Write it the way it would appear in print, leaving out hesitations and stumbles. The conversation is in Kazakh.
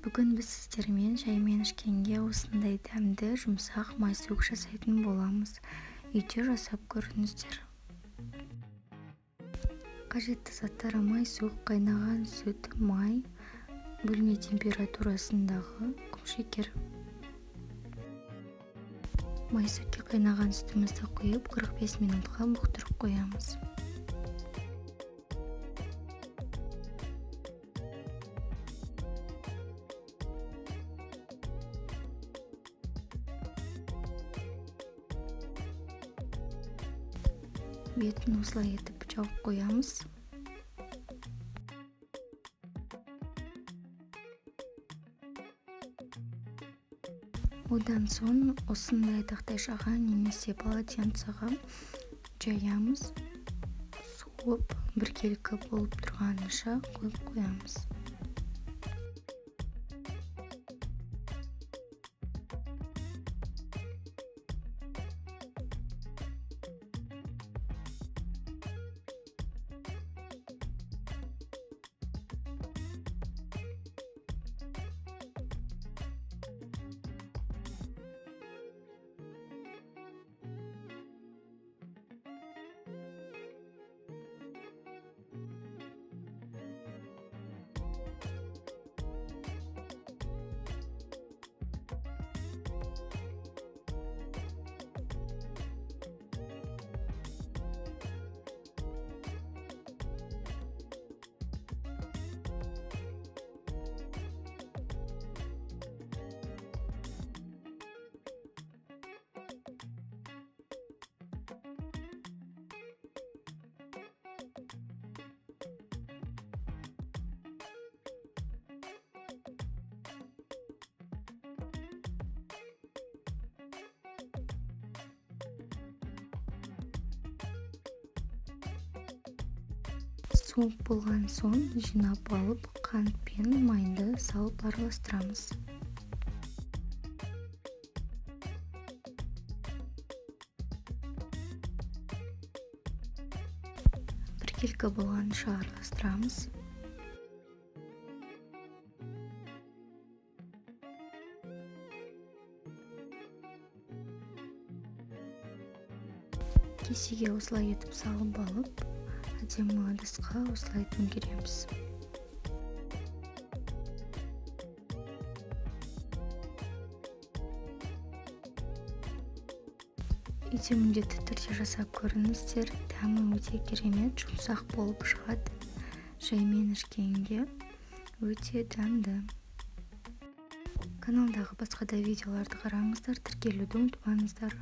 Бүгін біз сіздермен шаймен ішкенге осындай дәмді, жұмсақ майсүйек жасайтын боламыз. Үйде жасап көріңіздер. Қажетті заттары: майсүйек, қайнаған сүт, май, бөлме температурасындағы құмшекер. Майсүйекке қайнаған сүтімізді құйып 45 минутқа бұқтырып қоямыз. Бетін осылай етіп жауып қоямыз. Одан соң осындай тақтайшаға немесе полотенцеға жаямыз. Суып біркелкі болып тұрғанынша қойып қоямыз. Суып болған соң жинап алып, қант пен майды салып араластырамыз. Біркелкі болғанша араластырамыз. Кесеге осылай етіп салып алып, әдемі ыдысқа осылай төңкереміз. Үйде міндетті түрде жасап көріңіздер. Дәмі өте керемет, жұмсақ болып шығады. Шаймен ішкенге өте дәмді. Каналдағы басқа да видеоларды қараңыздар, тіркелуді ұмытпаңыздар.